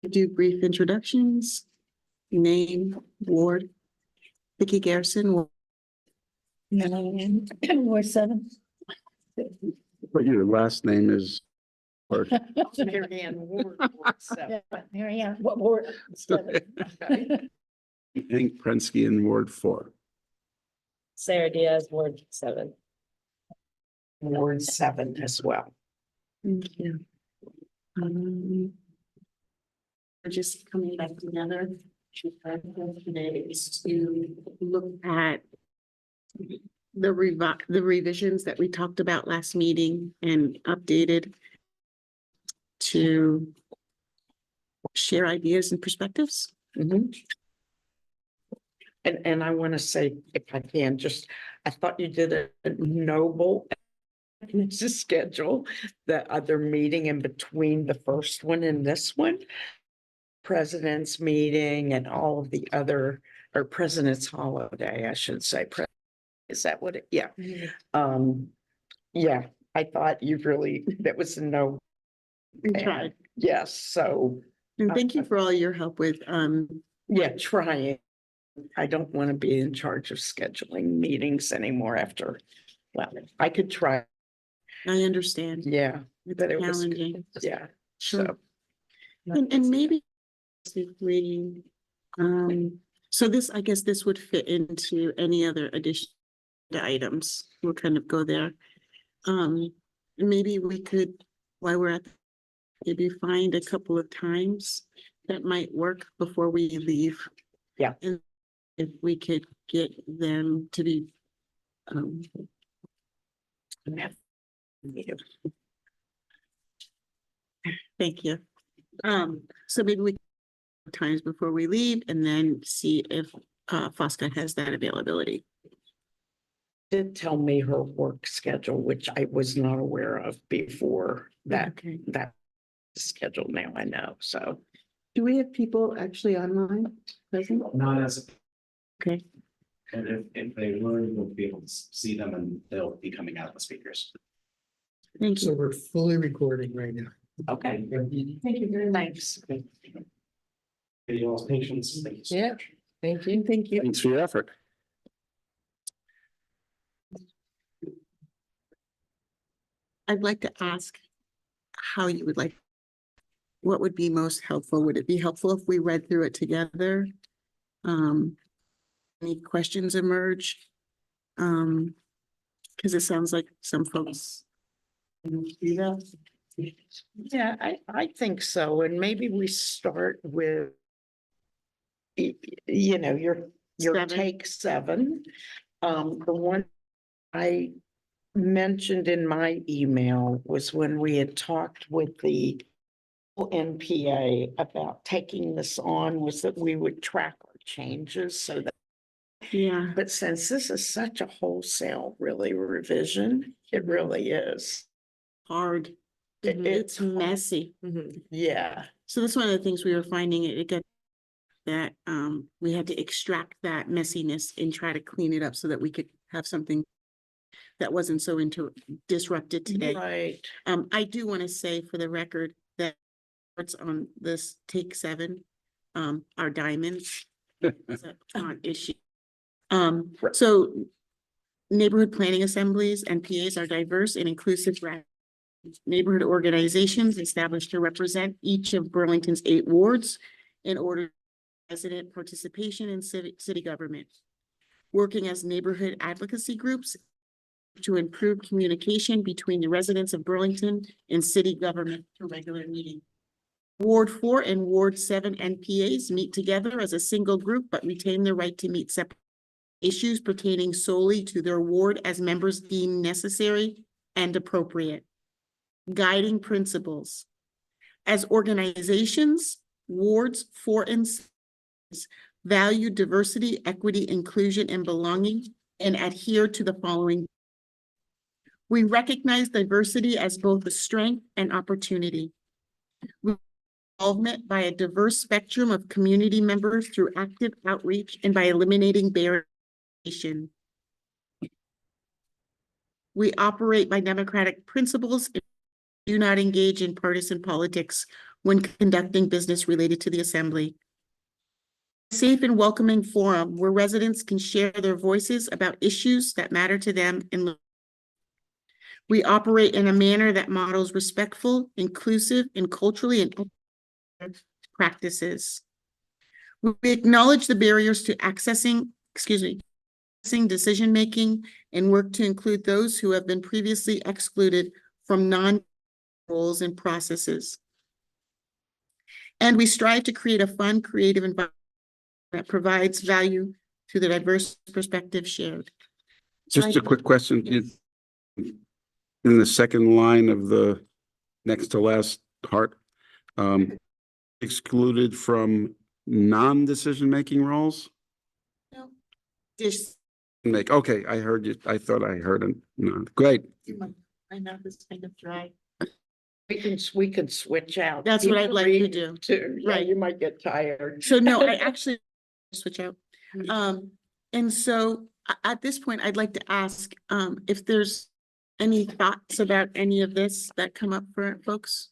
Do brief introductions, name, ward. Vicki Garrison, Ward 7. But your last name is. or- Mary Ann Ward. Mary Ann, what ward? 7. Hank Prensky in Ward 4. Sarah Diaz, Ward 7. Ward 7 as well. thank you. We're just coming back together. Today is to look at the revisions that we talked about last meeting and updated to share ideas and perspectives. And I want to say, if I can, I thought you did a noble to schedule the other meeting in between the first one and this one. President's meeting and all of the other, or President's holiday, I should say. Is that what it? Yeah. Yeah, I thought you really, that was a no. We tried. Yes, so, And thank you for all your help with, yeah, trying. I don't want to be in charge of scheduling meetings anymore after, well, I could try, I understand. yeah, It's but it was, challenging. yeah, Sure. so. And maybe if we, so this, I guess this would fit into any other additional items. We'll kind of go there. Maybe we could, while we're at, maybe find a couple of times that might work before we leave. Yeah. And if we could get them to be, thank you. So maybe we times before we leave and then see if Fosca has that availability. Did tell me her work schedule, which I was not aware of before that, Okay. that schedule now I know, so. Do we have people actually online present? Not as, Okay, and if they learn, we'll be able to see them and they'll be coming out of the speakers. thank So you. we're fully recording right now. Okay. Thank you very much. Thanks. For you all's patience, thank you so Yeah. much. Thank you. Thank you. Thanks for your effort. I'd like to ask how you would like, what would be most helpful? Would it be helpful if we read through it together? Any questions emerge? Because it sounds like some folks. Do that. Yeah, I think so, and maybe we start with you know, your 7. take 7. The one I mentioned in my email was when we had talked with the NPA about taking this on, was that we would track our changes so that, Yeah, but since this is such a wholesale really revision, it really is. hard. It's messy. Yeah, So that's one of the things we were finding, it got that we had to extract that messiness and try to clean it up so that we could have something that wasn't so disrupted today. right. I do want to say for the record that it's on this take 7, are diamonds. It's a issue. So neighborhood planning assemblies and PAs are diverse and inclusive neighborhood organizations established to represent each of Burlington's 8 wards in order to resident participation in city government. Working as neighborhood advocacy groups to improve communication between the residents of Burlington and city government through regular meeting. Ward 4 and Ward 7 NPAs meet together as a single group, but retain the right to meet separate issues pertaining solely to their ward as members deem necessary and appropriate. Guiding principles. As organizations, wards 4 and 6 value diversity, equity, inclusion, and belonging, and adhere to the following. We recognize diversity as both a strength and opportunity. Involvement by a diverse spectrum of community members through active outreach and by eliminating barriers. We operate by democratic principles and do not engage in partisan politics when conducting business related to the assembly. Safe and welcoming forum where residents can share their voices about issues that matter to them. We operate in a manner that models respectful, inclusive, and culturally and practices. We acknowledge the barriers to accessing decision-making and work to include those who have been previously excluded from non-roles and processes. And we strive to create a fun, creative environment that provides value to the diverse perspectives shared. Just a quick question. In the second line of the next to last part, excluded from non-decision-making roles? No. Just, Okay, I heard you. I thought I heard it. No, great. I know this kind of dry. We could switch out. That's what You I'd like to read do. Too. Yeah, Right. you might get tired. So no, I actually switch out. And so at this point, I'd like to ask, if there's any thoughts about any of this that come up for folks?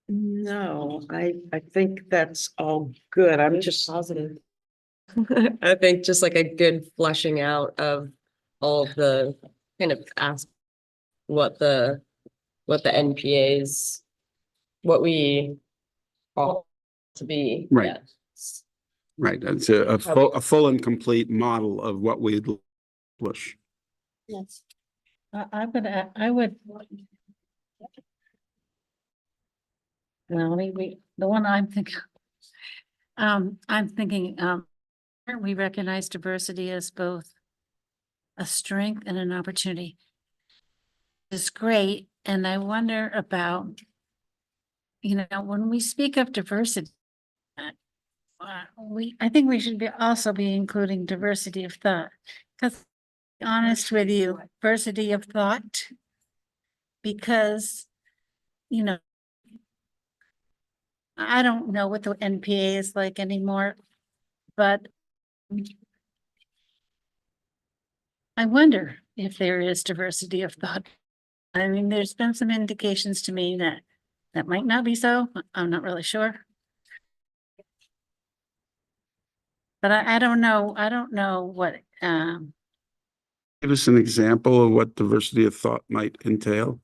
No, I think that's all good. I'm just Positive. I think just like a good fleshing out of all of the kind of what the NPAs, what we all to be. Right. Yeah. Right. It's a full and complete model of what we'd push. Yes. I would. Well, the one I'm thinking, we recognize diversity as both a strength and an opportunity. It's great, and I wonder about, when we speak of diversity, I think we should also be including diversity of thought, because to be honest with you, diversity of thought, because, I don't know what the NPA is like anymore, but I wonder if there is diversity of thought. I mean, there's been some indications to me that might not be so. I'm not really sure. But I don't know. I don't know what, Give us an example of what diversity of thought might entail.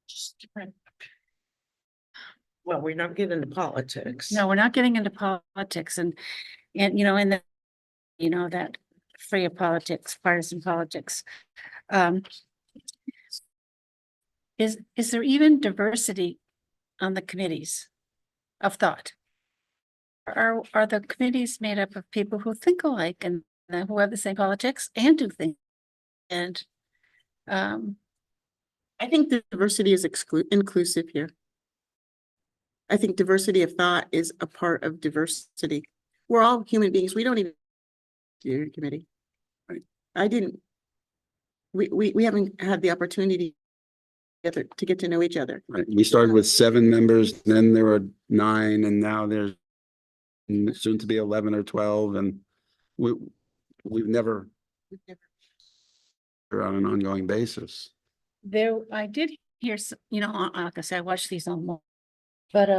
Just different. well, we're not getting into politics. no, we're not getting into politics and, in that free of politics, partisan politics. Is there even diversity on the committees of thought? Are the committees made up of people who think alike and who have the same politics and do things? And, I think the diversity is inclusive here. I think diversity of thought is a part of diversity. We're all human beings. We don't even steering committee. Right. I didn't. We haven't had the opportunity to get to know each other. Right. We started with 7 members, then there were 9, and now there's soon to be 11 or 12, and we've never on an ongoing basis. I did hear, like I said, I watched these on more, but,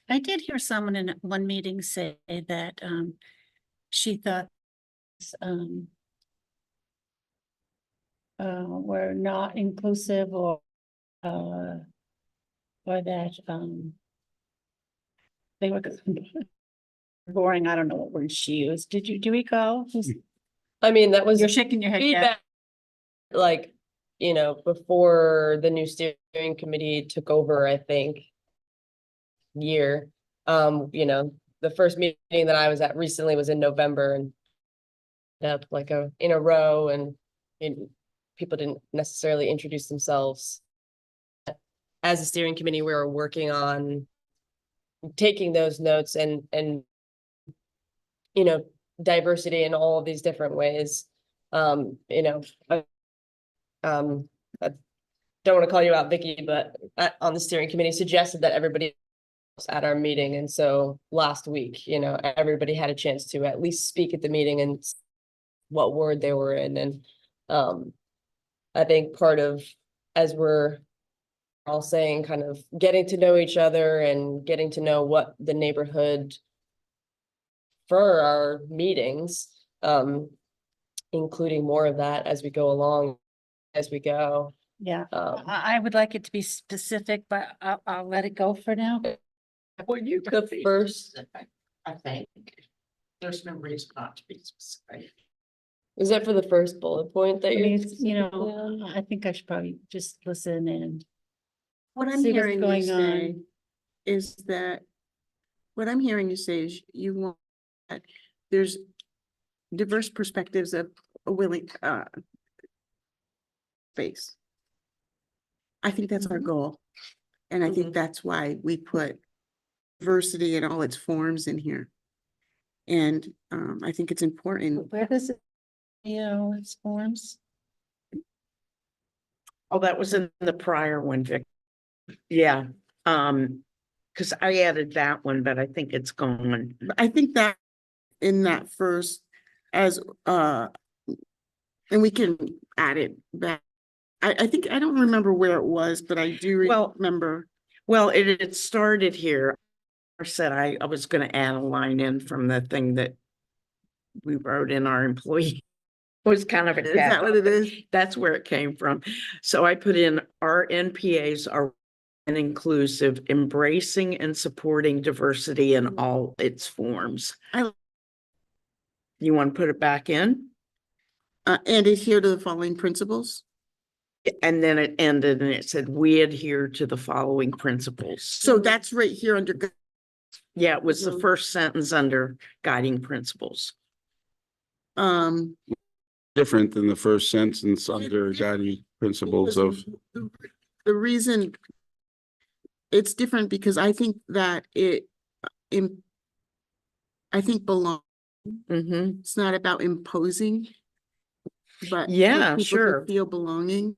I did hear someone in one meeting say that, she thought, were not inclusive or that, they were boring. I don't know what word she used. Do you recall? I mean, that was You're shaking your head. Yeah. feedback. Like, before the new steering committee took over, I think. Year, the first meeting that I was at recently was in November and. Up like in a row and people didn't necessarily introduce themselves. As a steering committee, we were working on taking those notes and diversity in all of these different ways. I don't want to call you out, Vicky, but on the steering committee suggested that everybody was at our meeting. And so last week, everybody had a chance to at least speak at the meeting and what ward they were in, and I think part of, as we're all saying, kind of getting to know each other and getting to know what the neighborhood for our meetings, including more of that as we go along, as we go. Yeah, Um, I would like it to be specific, but I'll let it go for now. Well, you the could be first, specific, I think. There's no reason not to be specific. is that for the first bullet point that I you're? mean, specifically on? I think I should probably just listen and What I'm see what's hearing you going say on. is that, what I'm hearing you say is you want, that there's diverse perspectives of a willing, space. I think that's our goal. And I think Mhm. that's why we put diversity in all its forms in here. And, I think it's important. Where does it, its forms? Oh, that was in the prior one, Vic. Yeah, because I added that one, but I think it's gone. I think that in that first, as, and we can add it back. I think, I don't remember where it was, but I do Well- remember. Well, it started here. I said I was gonna add a line in from the thing that we wrote in our employee. It was kind of a. Is that what it is? That's where it came from. So I put in our NPAs are and inclusive, embracing and supporting diversity in all its forms. I- You want to put it back in? And adhere to the following principles. And then it ended and it said, we adhere to the following principles. So that's right here under, Yeah, it was the Mhm. first sentence under guiding principles. um. Different than the first sentence under guiding principles of, The reason it's different because I think that I think belong, Mm-hmm. it's not about imposing. But. for Yeah, people to sure. Feel belonging.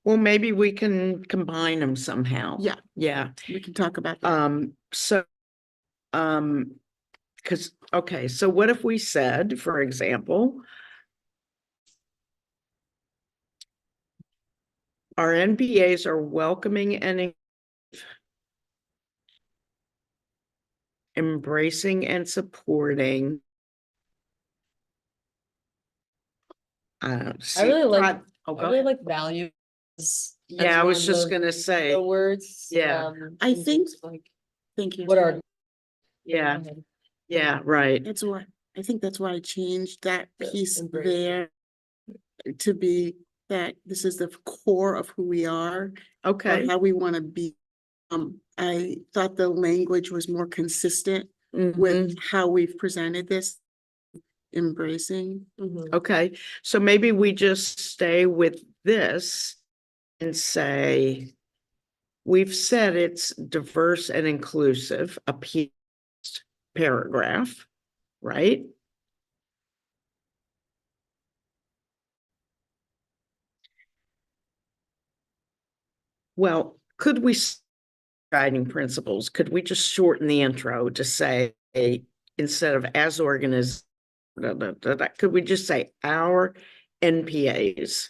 Well, maybe we can combine them somehow. Yeah. Yeah. We can talk about that. So, because, okay, so what if we said, for example, our NPAs are welcoming and embracing and supporting. I really like, Oh, I go really ahead. like values. as Yeah, I one was just of gonna say, the words. Yeah. I in think- terms of, like, Thank you. what are. yeah, yeah, right. That's why, I think that's why I changed that The piece embrace. there. To be that this is the core of who we are, or Okay. how we want to be. I thought the language was more consistent Mhm. with how we've presented this. Embracing. Mhm. Okay, so maybe we just stay with this and say, we've said it's diverse and inclusive, a piece paragraph, right? Well, could we guiding principles, could we just shorten the intro to say, instead of as organized, could we just say our NPAs?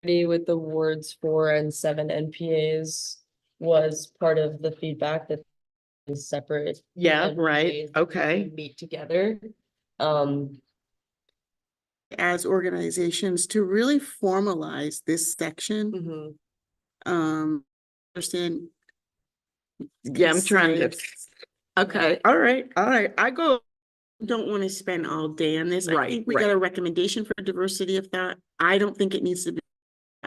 With the wards 4 and 7 NPAs was part of the feedback that is separate. Yeah, right, NPAs okay. Meet together. As organizations to really formalize this section. Mhm. Understand. Yeah, I'm trying to, Concise. okay, all right, I go, Don't want to spend all day on this. I Right, think we got a recommendation for diversity of thought. I don't think it needs to be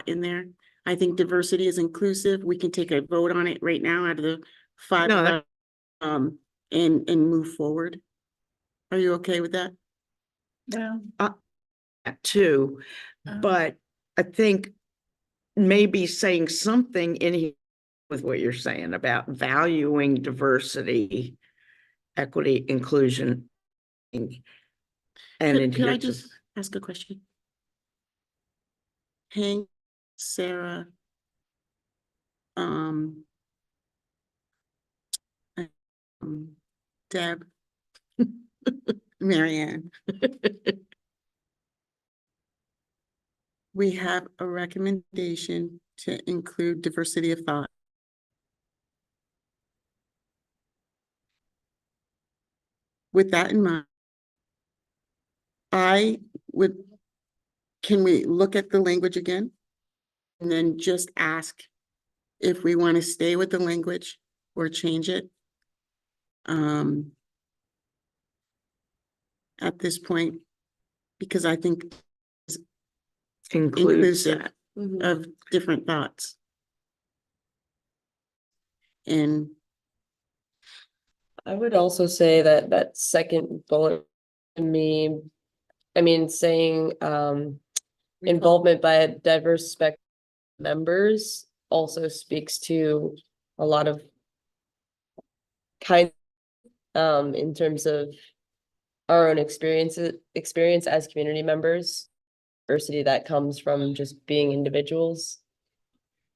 in there. I think diversity is inclusive. We can take a vote on it right now out of the 5 No, of that- us, and move forward. Are you okay with that? No. too, but I think maybe saying something in here with what you're saying about valuing diversity, equity, inclusion. And Could I adhere to- just ask a question? Hank, Sarah. Um, Deb. Mary Ann. We have a recommendation to include diversity of thought. With that in mind, I would, can we look at the language again? And then just ask if we want to stay with the language or change it? At this point, because I think Includes inclusive that. of different thoughts. And I would also say that that second bullet to me, I mean, saying involvement by a diverse spectrum of members also speaks to a lot of kind in terms of our own experience as community members, diversity that comes from just being individuals.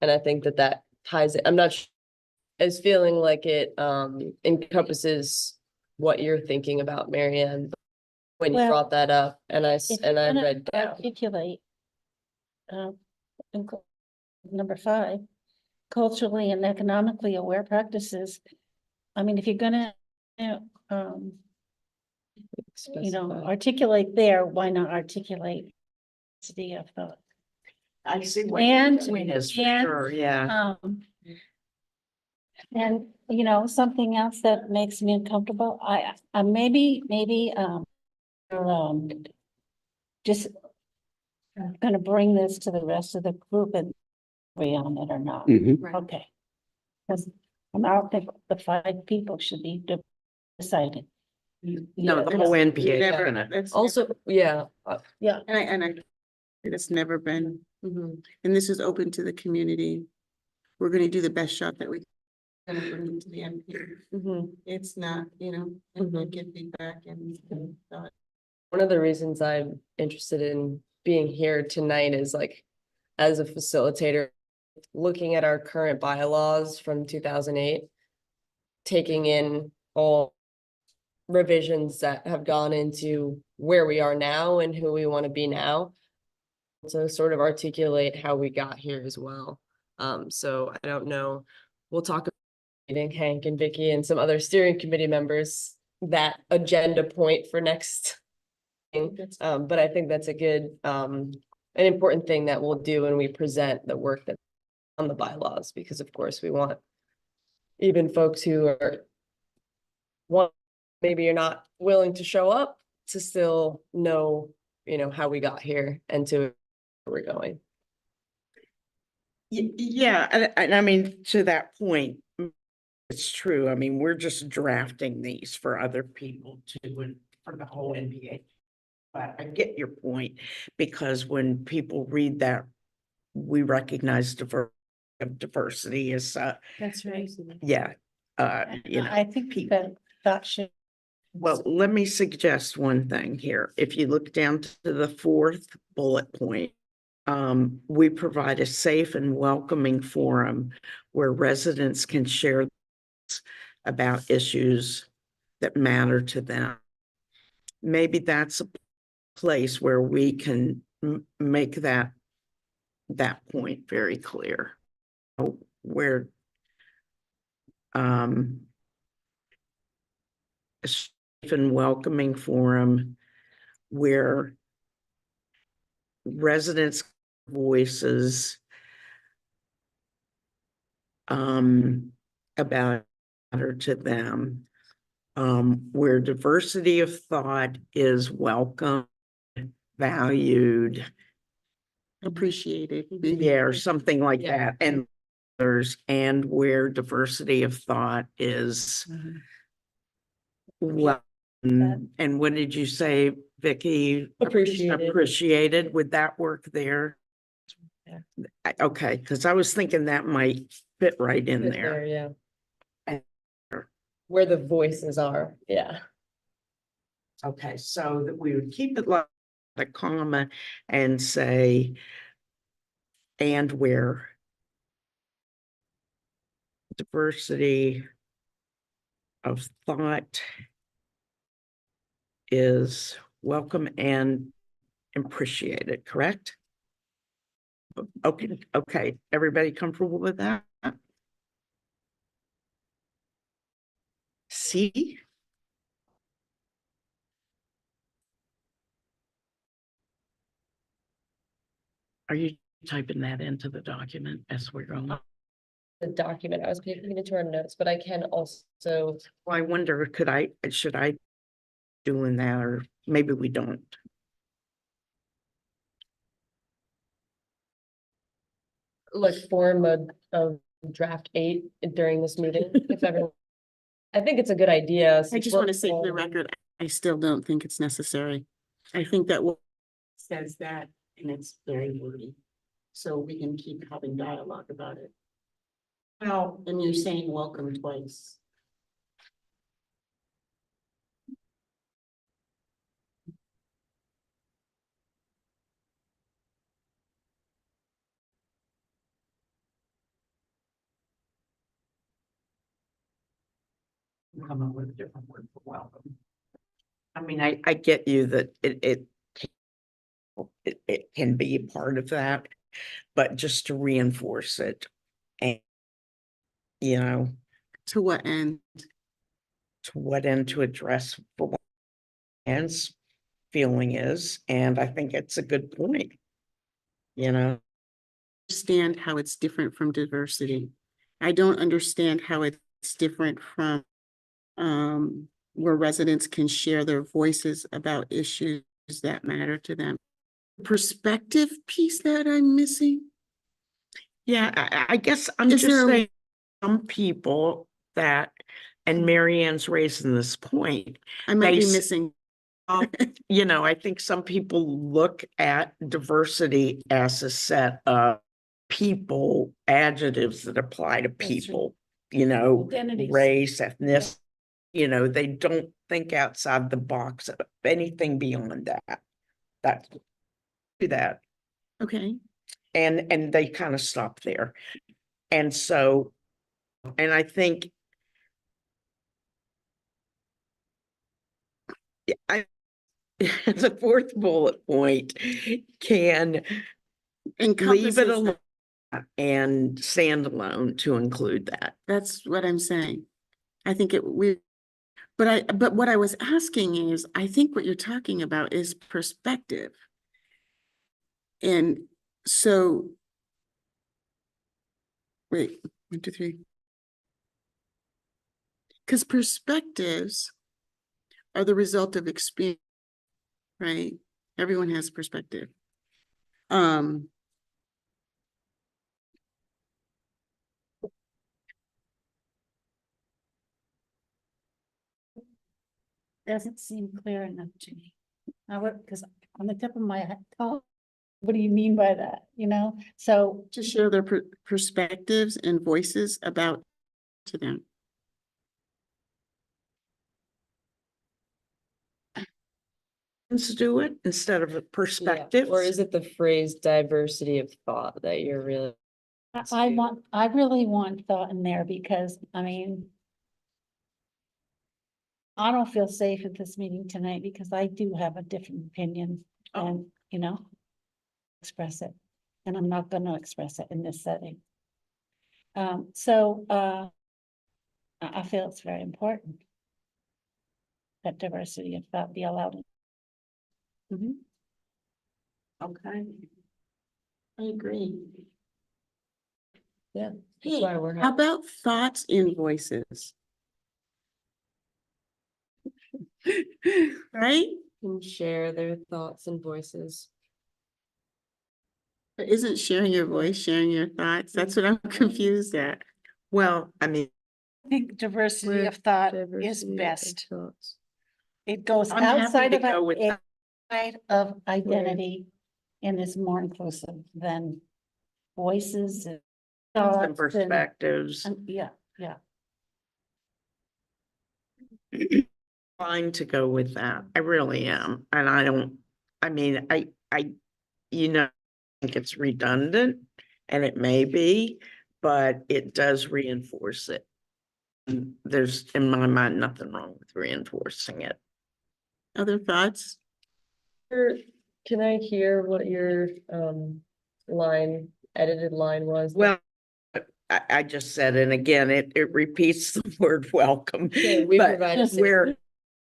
And I think that that ties it. I'm not as feeling like it encompasses what you're thinking about, Marianne, when you Well, brought that up, and I If you're read gonna down. articulate, in number 5, culturally and economically aware practices. I mean, if you're gonna, um, articulate there, why not articulate diversity of thought? I see what And- your point is, for and, sure, yeah. And, something else that makes me uncomfortable, maybe, just gonna bring this to the rest of the group and agree on it or not. Mhm. Okay. Because I don't think the 5 people should be decided. No, the whole NPA. definite. Also, yeah. and I, it's never been, Mhm. and this is open to the community. We're gonna do the best shot that we can bring into the NPA. Mhm. It's not, and Mhm. get feedback and thought. One of the reasons I'm interested in being here tonight is like, as a facilitator, looking at our current bylaws from 2008, taking in all revisions that have gone into where we are now and who we want to be now. To sort of articulate how we got here as well. So I don't know, we'll talk about meeting Hank and Vicky and some other steering committee members, that agenda point for next. But I think that's a good, an important thing that we'll do when we present the work that on the bylaws, because of course we want even folks who are maybe you're not willing to show up to still know, how we got here and to where we're going. Yeah, and I mean, to that point, it's true. I mean, we're just drafting these for other people to, and for the whole NPA. But I get your point, because when people read that, we recognize diversity as, That's right. yeah, I think people. that should. Well, let me suggest one thing here. If you look down to the 4th bullet point, we provide a safe and welcoming forum where residents can share about issues that matter to them. Maybe that's a place where we can make that point very clear. Where a safe and welcoming forum where residents' voices about matter to them, where diversity of thought is welcome, valued, Appreciated. yeah, or something like Yeah. that, and others, and where diversity of thought is well, and what did you say, Vicky? Appreciated. Appreciated. Would that work there? Yeah. Okay, because I was thinking that might fit right in there. Yeah. And- Where the voices are, yeah. Okay, so that we would keep it like a comma and say, and where diversity of thought is welcome and appreciated, correct? Okay, everybody comfortable with that? C? Are you typing that into the document as we're going? The document, I was paying into our notes, but I can also, Well, I wonder, should I doing that, or maybe we don't? like form a draft 8 during this meeting, if everyone. I think it's a good idea. I since just we're want to say for the all- record, I still don't think it's necessary. I think that what says that, and it's very wordy. So we can keep having dialogue about it. Well, and you're saying welcome twice. Come up with a different word for welcome. I mean, I get you that it can be a part of that, but just to reinforce it. And, you know, To what end? to what end to address for what Anne's feeling is, and I think it's a good point. You know, Understand how it's different from diversity. I don't understand how it's different from where residents can share their voices about issues that matter to them. Perspective piece that I'm missing? yeah, I guess I'm Is just there a- saying some people that, and Mary Ann's raising this point, I might be They s- missing. you know, I think some people look at diversity as a set of people, adjectives that apply to That's true. people, you know, Identities. race, ethnicity, you know, they don't think outside the box of anything beyond that. That's that. Okay, And they kind of stop there. And so, and I think I the fourth bullet point can leave encompasses it that. alone and stand alone to include that. That's what I'm saying. I think but what I was asking is, I think what you're talking about is perspective. And so. Wait, 1, 2, 3. Because perspectives are the result of experience, right? Everyone has perspective. Doesn't seem clear enough to me. I would, because on the tip of my head, oh, what do you mean by that, you know? So to share their perspectives and voices about to them. Let's do it instead of a Yeah, perspective. or is it the phrase diversity of thought that you're really? I really want thought in there because, I mean, I don't feel safe at this meeting tonight because I do have a different opinion and, you know, express it. And I'm not gonna express it in this setting. I feel it's very important that diversity of thought be allowed. Okay. I agree. Yeah. That's Hey, why we're. how about thoughts in voices? Right? Can share their thoughts and voices. But isn't sharing your voice, sharing your thoughts? That's what I'm confused at. Well, I mean, I think diversity of thought is best. It goes I'm happy outside to of go with that. outside of identity and is more inclusive than voices and thoughts some and- perspectives. Yeah, yeah. Fine to go with that. I really am. And I don't, I mean, you know, I think it's redundant and it may be, but it does reinforce it. And there's, in my mind, nothing wrong with reinforcing it. Other thoughts? Can I hear what your edited line was? Well, I just said, and again, it repeats the word welcome. Okay, we but provided where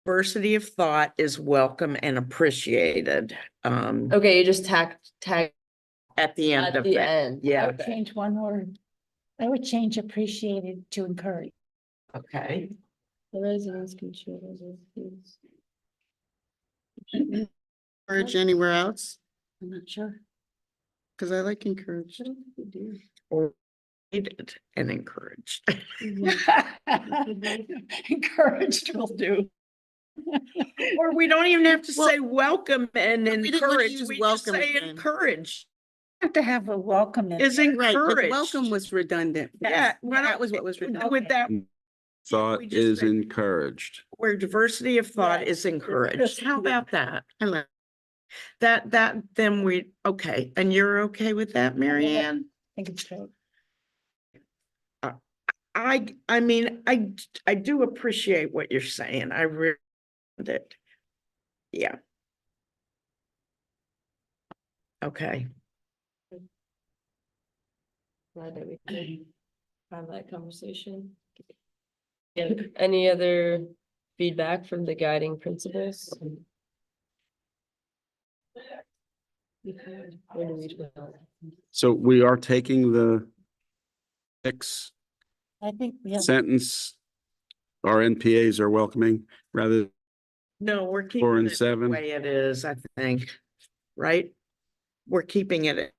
diversity of thought is welcome and appreciated, Okay, you just tag at the end at of the it. end. I Yeah, would change one word. I would change appreciated to encourage. okay. The residents can share those views. Encourage anywhere else? I'm not sure. Cause I like encouraged. Or aided and encouraged. Encouraged will do. Or we don't even have to Well, say welcome and we didn't wanna encourage, use we just welcome say again. encourage Have to have a welcome in. is Right, but encouraged. welcome was redundant. Yeah, well, That was what was redundant. with that, Thought we just is said- encouraged. where diversity of thought Yes. is encouraged. How about that? I like, Then okay, and you're okay with that, Mary Ann? I think it's great. I mean, I do appreciate what you're saying. I really did. Yeah. Okay. Glad that we could have that conversation. And any other feedback from the guiding principles? Where do we go? So we are taking the next I think, yeah, sentence. Our NPAs are welcoming rather. No, we're 4 keeping and it the 7. way it is, I think, right? We're keeping it.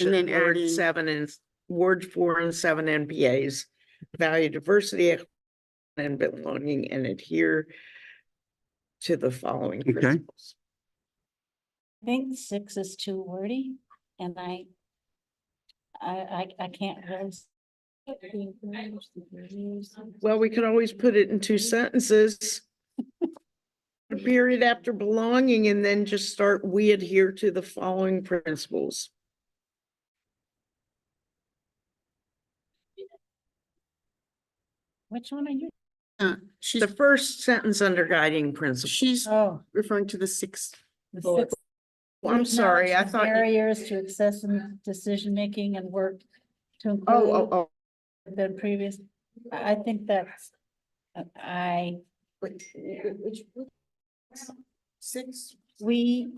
And then Word adding- 7 and word 4 and 7 NPAs, value diversity and belonging and adhere to the following Okay. principles. I think 6 is too wordy and I can't really. Well, we could always put it in 2 sentences. A period after belonging and then just start, we adhere to the following principles. Which one are you? she's, The first sentence under guiding principles. she's Oh. referring to the 6th. the Bullet. 6th. I'm sorry, I Acknowledge the thought. you- Barriers to access and decision-making and work to Oh, include oh, the previous, I think that's, I, Six? we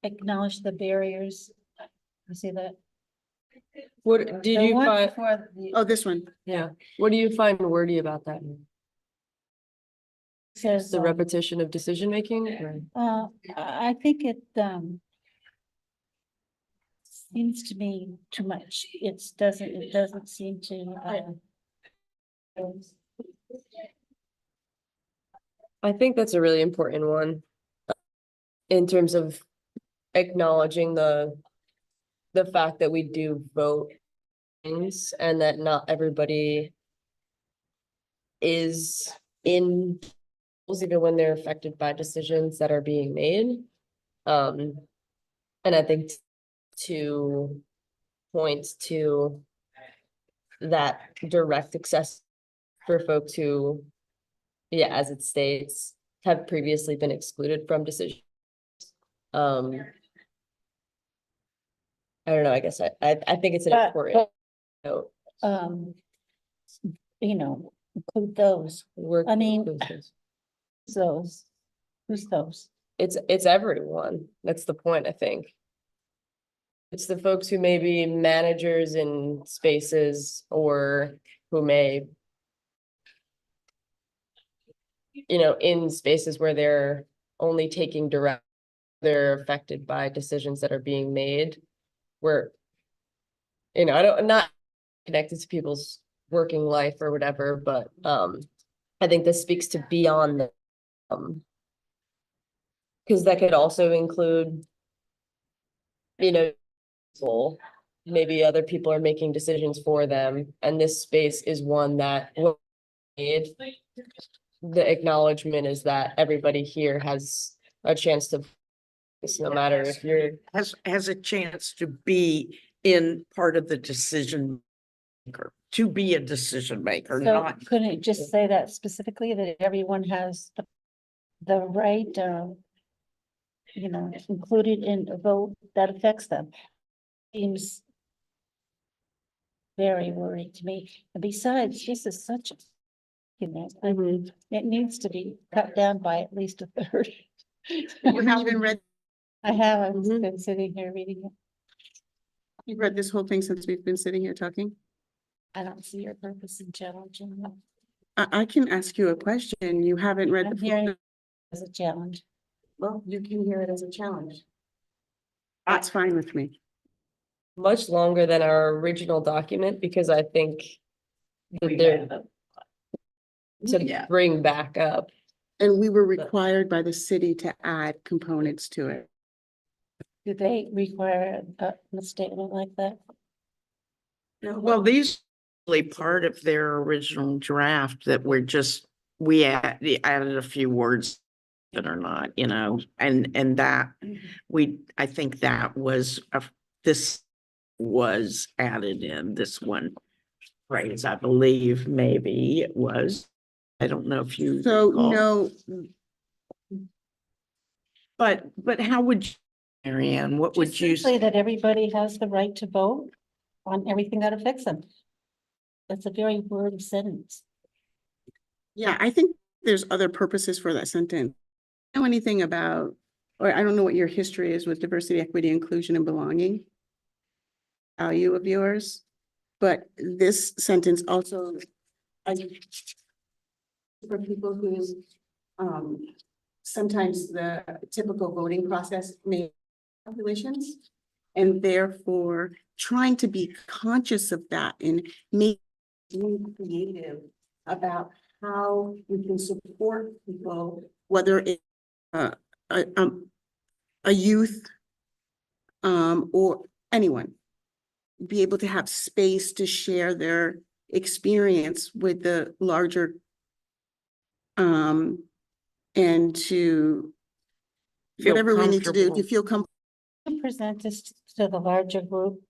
acknowledge the barriers. You see that? What did The you one find? before the- Oh, this one. Yeah, what do you find wordy about that? Says, The repetition of decision making? I think it, seems to me too much. It doesn't seem to, I think that's a really important one. In terms of acknowledging the fact that we do vote things and that not everybody is in, even when they're affected by decisions that are being made. And I think to point to that direct access for folks who, yeah, as it states, have previously been excluded from decisions. I don't know, I guess I think it's an But- important note. include those, Work I mean- with those. those, who's those? It's everyone. That's the point, I think. It's the folks who may be managers in spaces or who may, in spaces where they're only taking direct, they're affected by decisions that are being made. Where, I'm not connected to people's working life or whatever, but I think this speaks to beyond the because that could also include, maybe other people are making decisions for them, and this space is one that will need. The acknowledgement is that everybody here has a chance to, no matter if you're, has a chance to be in part of the decision maker, to be a decision maker, So not. couldn't it just say that specifically, that everyone has the right, you know, included in a vote that affects them. Seems very worrying to me. And besides, this is such a, you know, I mean, it needs to be cut down by at least a third. You haven't even read, I have, I've Mhm. been sitting here reading it. you've read this whole thing since we've been sitting here talking? I don't see your purpose in challenging them I can ask you a question. You haven't read I'm the hearing- full, as a challenge. well, you can hear it as a challenge. That's fine with me. Much longer than our original document, because I think that they're to bring back up. And we were required by the city to add components to it. Do they require a statement like that? Well, these are really part of their original draft that we're just, we added a few words that are not, you know, and that I think that was, this was added in this one phrase, I believe, maybe it was. I don't know if you So, recall. no, But how would you, Mary Ann, what would Just you simply say? that everybody has the right to vote on everything that affects them. That's a very wordy sentence. yeah, I think there's other purposes for that sentence. I don't know anything about, or I don't know what your history is with diversity, equity, inclusion, and belonging. Value of yours, but this sentence also. For people who, sometimes the typical voting process may populations. And therefore, trying to be conscious of that and being creative about how we can support people, whether it's a youth or anyone, be able to have space to share their experience with the larger and to Feel whatever we need to do to comfortable. feel comfortable. Present this to the larger group.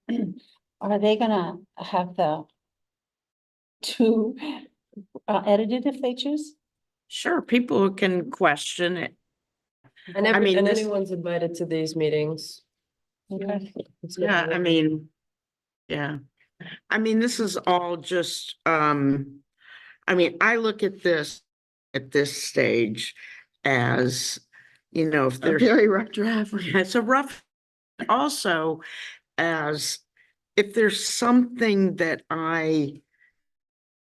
Are they gonna have the to edit it if they choose? Sure, people can question it. And I mean, this- anyone's invited to these meetings. Okay. It's good Yeah, to I know. mean, yeah. I mean, this is all just, I mean, I look at this stage as, you know, if A there's, very rough draft. it's a rough, also as if there's something that I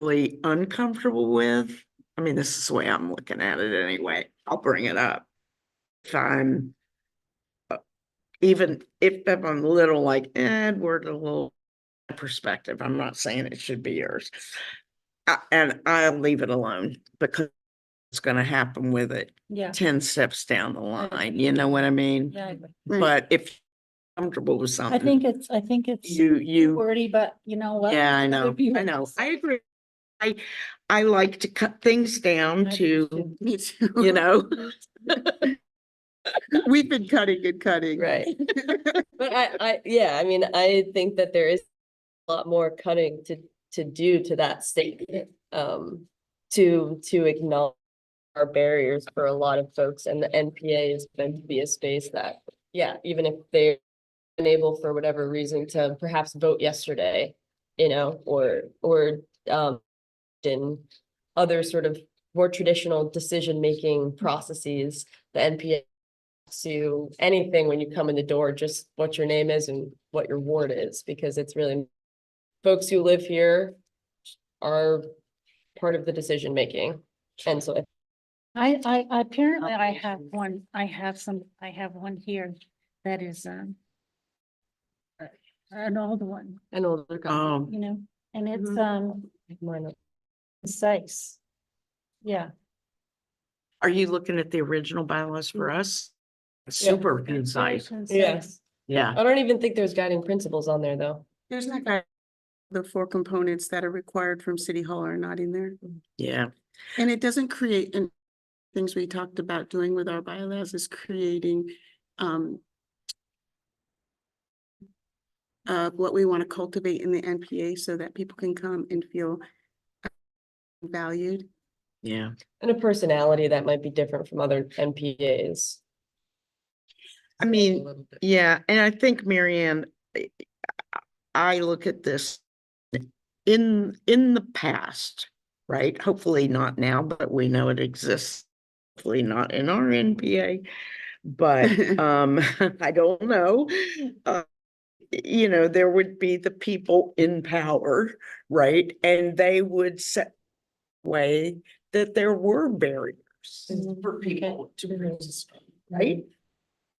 really uncomfortable with, I mean, this is the way I'm looking at it anyway, I'll bring it up. If I'm even if I'm a little like, we're a little perspective, I'm not saying it should be yours. And I'll leave it alone because it's gonna happen with it Yeah. 10 steps down the line, you know what I mean? Yeah, I agree. Right. But if you're comfortable with I something, think it's you, wordy, but you know what? yeah, I Other know, people- I agree. I like to cut things down I do to, too. Me too. you know, We've been cutting and cutting. Right. But I mean, I think that there is a lot more cutting to do to that statement. To acknowledge our barriers for a lot of folks, and the NPA is meant to be a space that, yeah, even if they're unable for whatever reason to perhaps vote yesterday, you know, or in other sort of more traditional decision-making processes, the NPA to anything when you come in the door, just what your name is and what your ward is, because it's really folks who live here are part of the decision making. And so I apparently I have one, I have one here that is an old one, an older couple. you know, and it's Mine- concise. Yeah, are you looking at the original bylaws for us? Super concise, concise. yeah. I don't even think there's guiding principles on there, though. There's not that, the 4 components that are required from City Hall are not in there. Yeah, And it doesn't create, and things we talked about doing with our bylaws is creating what we want to cultivate in the NPA so that people can come and feel valued. yeah. And a personality that might be different from other NPAs. I mean, yeah, and I think, Marianne, I look at this in the past, right? Hopefully not now, but we know it exists. Hopefully not in our NPA, but I don't know. You know, there would be the people in power, right? And they would set way that there were barriers for people to participate, right?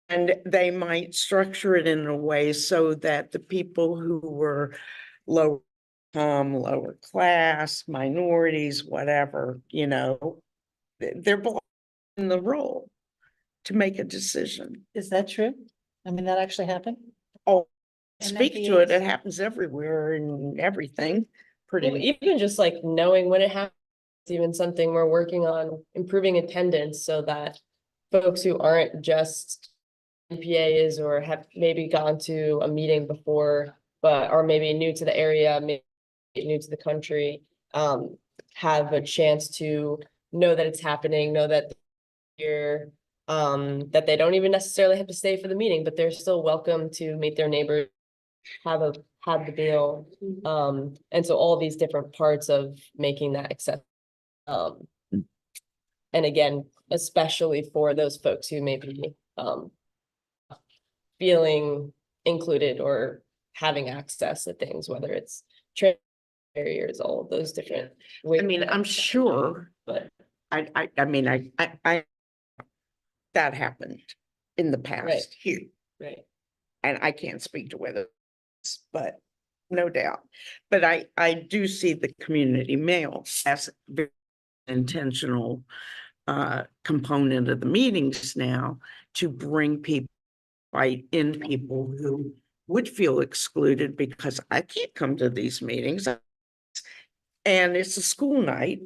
And they might structure it in a way so that the people who were low lower class, minorities, whatever, you know, they're in the role to make a decision. Is that true? I mean, that actually happened? Oh, And speak that to it. the- It happens everywhere and everything. Pretty Well, even just like knowing when it happens, even something we're working on improving attendance so that folks who aren't just NPAs or have maybe gone to a meeting before, but are maybe new to the area, maybe new to the country, have a chance to know that it's happening, know that here, that they don't even necessarily have to stay for the meeting, but they're still welcome to meet their neighbors, have the meal. And so all these different parts of making that accessible. And again, especially for those folks who may be, feeling included or having access to things, whether it's barriers, all of those different. I mean, I'm sure, But I mean, I that happened in the Right. past here, right, and I can't speak to whether, but no doubt. But I do see the community mail as very intentional component of the meetings now to bring people, right, in people who would feel excluded because I can't come to these meetings. And it's a school night.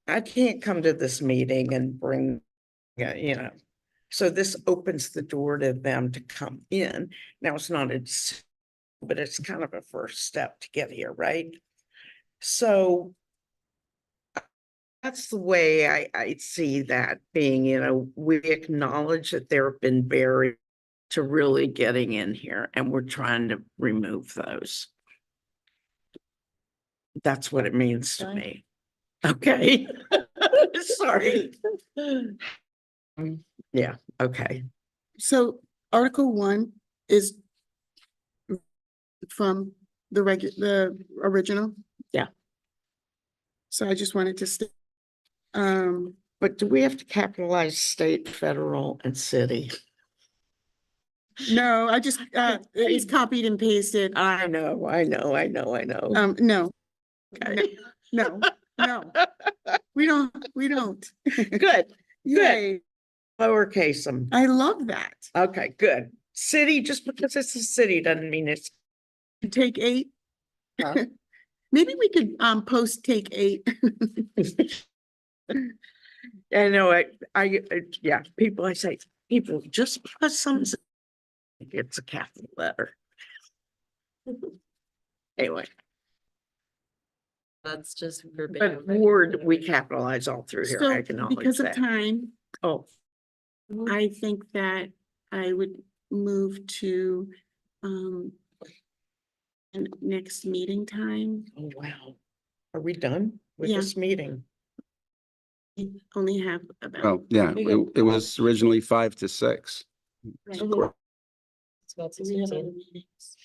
I can't come to this meeting and bring, you know, so this opens the door to them to come in. Now, it's not a, but it's kind of a first step to get here, right? So that's the way I see that being, you know, we acknowledge that there have been barriers to really getting in here, and we're trying to remove those. That's what it means to me. Okay. Sorry. Yeah, okay. So Article 1 is from the original. Yeah. So I just wanted to state, But do we have to capitalize state, federal, and city? no, I just, it's copied and pasted. I know. No, Okay. no, no, we don't. Good, Yay, lowercase them. I love that. Okay, good. City, just because it's a city doesn't mean it's. Take 8. Huh? Maybe we could, post take 8. I know, yeah, people, I say, people, just because someone's, it's a capital letter. Anyway, that's just verbatim. but word, we capitalize all through here. I So acknowledge because of that. time, Oh, I think that I would move to, and next meeting time. oh, wow. Are we done with Yeah. this meeting? We only have about. Well, yeah, it was originally 5 to 6. Right. It's about We have 16. other meetings.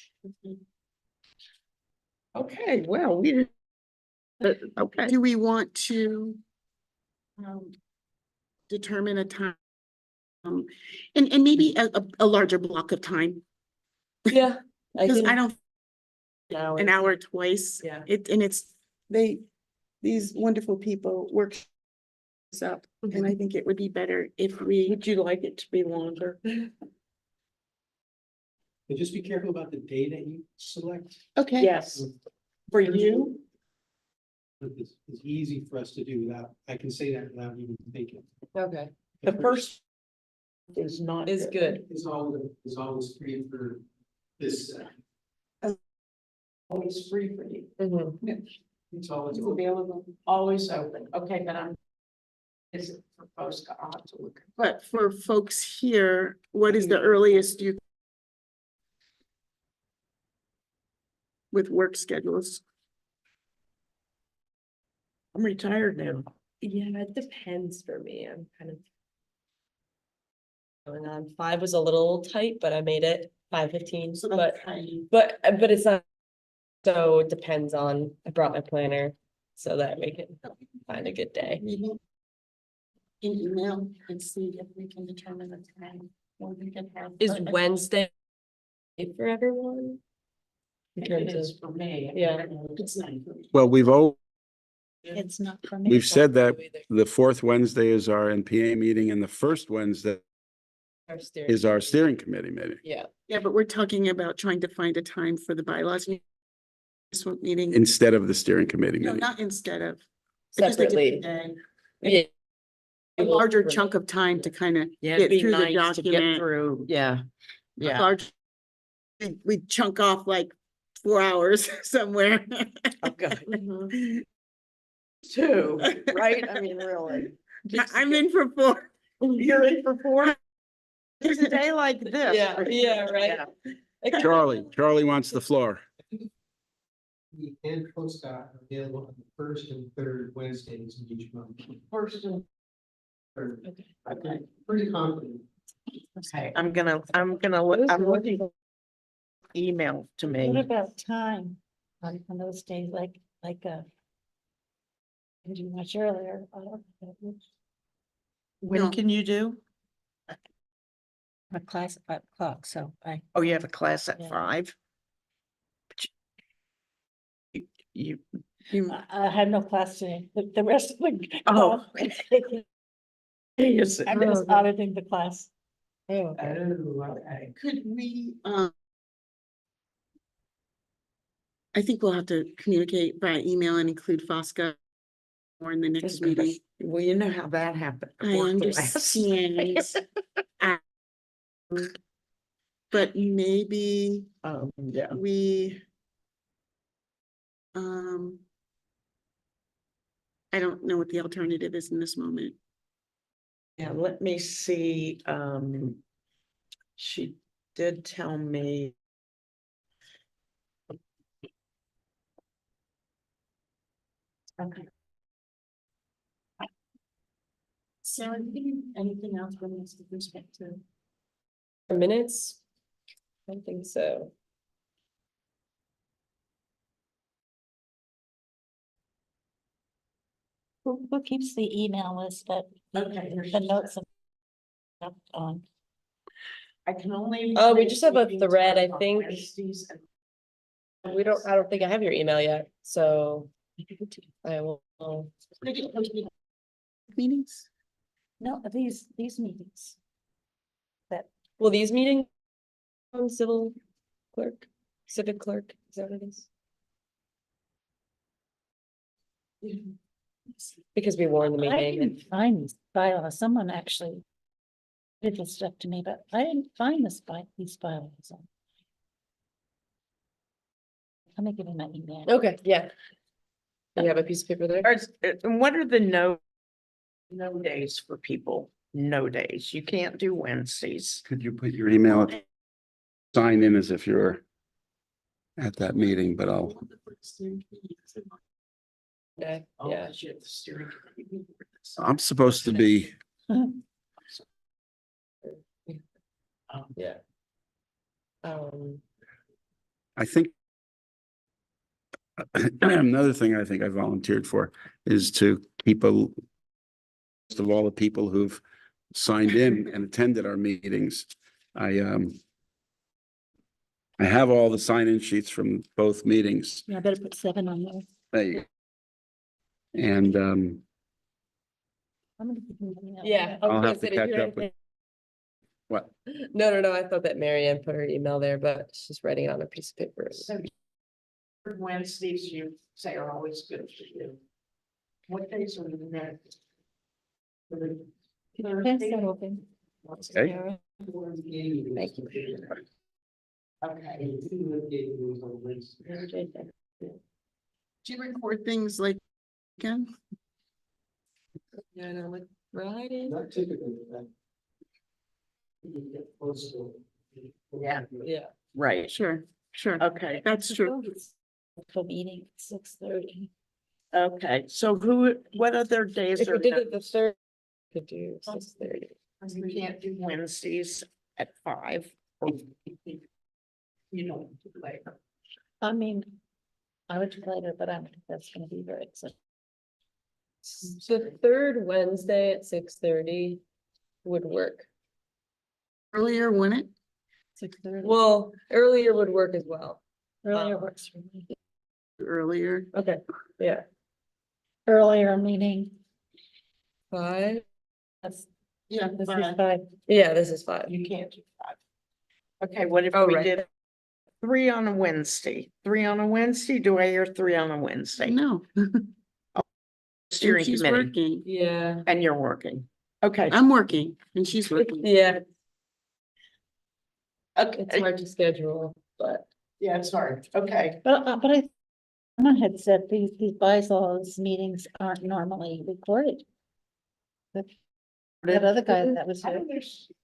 Okay, well, we didn't. Okay, Do we want to determine a time? And maybe a larger block of time, Yeah. because I don't, Now an hour twice. Yeah. And it's, these wonderful people work this up, and I think it would be better if we. would you like it to be longer? But just be careful about the data you select. Okay. Yes. For you? It's easy for us to do without, I can say that without even thinking. Okay, The first is not. is good. It's always free for this. Always free for you. Mhm. It's always. It's available, always open. Okay, but I'm Is it proposed to ought to look? But for folks here, what is the earliest you with work schedules? I'm retired now. Yeah, it depends for me. I'm kind of. Going on, 5 was a little tight, but I made it 5:15, So but that's tiny. but it's not. So it depends on, I brought my planner so that we can find a good day. Maybe an email and see if we can determine the time when we can have. Is Wednesday for everyone? In terms of, for me. yeah. It's not for me. Well, It's not for me. we've said that the fourth Wednesday is our NPA meeting and the first Wednesday our steering is our committee. steering committee meeting. Yeah, Yeah, but we're talking about trying to find a time for the bylaws. This one meeting, Instead of the steering committee no, meeting. not instead of. but just a separately. different Yeah. day. A larger chunk of time to kind of Yeah, get it'd be through the nice to get document. through, yeah. Yeah, Large. We chunk off like 4 hours somewhere. okay. Mhm. Two, right? I mean, really. I'm in for 4. You're in for 4? There's a day like this. Yeah, for yeah, sure, right. yeah. Charlie wants the floor. The and post are available on the first and third Wednesdays of each month. First and Third. Okay. I'm pretty confident. Okay, I'm looking. Email to What me. about time on those days, like as you much earlier? I don't know. When No. can you do? My class at 5 o'clock, so Oh, you have a class at Yeah. 5? You, I had no class today, the rest of the. Oh. Is I'm just auditing the class. Oh, okay. Could we, I think we'll have to communicate by email and include Fosca more in the next meeting. Well, you know how that happened. I understand. But maybe Yeah. we, I don't know what the alternative is in this moment. Yeah, let me see, she did tell me. Okay. Sarah, anything else from us with respect to? minutes? I don't think so. Who keeps the email list that Okay, the notes on? I can only. Oh, we just have a thread, I think. Wednesdays and- I don't think I have your email yet, so I will. Meetings? No, these meetings. Will these meetings? Civil clerk, civic clerk, is that what it is? Because we warned the I meeting and. didn't find these bylaws, someone actually did this stuff to me, but I didn't find these bylaws. Let me give you my email. Okay, yeah. You have a piece of paper there? And what are the no days for people? No days. You can't do Wednesdays. Could you put your email, sign in as if you're at that meeting, but Yeah, Oh, yeah. 'cause you have the steering committee. I'm supposed to be, Yeah. I think. Another thing I think I volunteered for is to keep a list of all the people who've signed in and attended our meetings. I have all the sign-in sheets from both meetings. Yeah, I better put 7 on there. There you go. And I'm gonna give you my email. Yeah. I was I'll gonna have to say, did you catch write up with. it? What? No, I thought that Mary Ann put her email there, but she's writing it on a piece of paper. So Wednesdays you say are always good for you. What days are the next? Pass that open. Okay. Sarah. Thank you. Okay. Do you record things like again? Yeah, I know, like, Friday? Not typically, but. You get close to it. Yeah. Yeah. Right, Sure, sure. okay, That's true. For meeting 6:30. okay, so what other days If are we did there? it the third, could do 6:30. We can't do Wednesdays at 5. or You know, later. I mean, I would do later, but I don't think that's gonna be very exciting. The third Wednesday at 6:30 would work. Earlier, wouldn't it? 6:30. Well, earlier would work as well. Earlier works for me. Earlier. Okay, yeah. Earlier meeting. 5? That's, Yeah. this is 5. Yeah, this is 5. You can't do 5. Okay, what if Oh, we right. did 3 on a Wednesday? 3 on a Wednesday? Do I hear 3 on a Wednesday? No, Steering she's committee, working. Yeah. and you're working. Okay. I'm working and she's working. Yeah, Okay. it's hard to schedule, but Yeah, it's hard. Okay. But I, someone had said these bylaws meetings aren't normally recorded. That other guy that was here.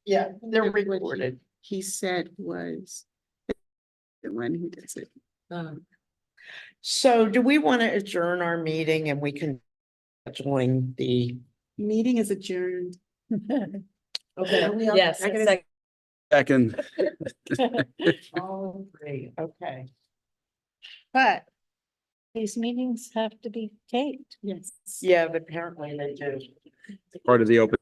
Yeah, they're What he- recorded. He said was the one who does it. So do we want to adjourn our meeting and we can join the, Meeting is adjourned. okay, we all yes. second? Second, oh, great, okay. But these meetings have to be taped. Yes. Yeah, but apparently they do. part of the open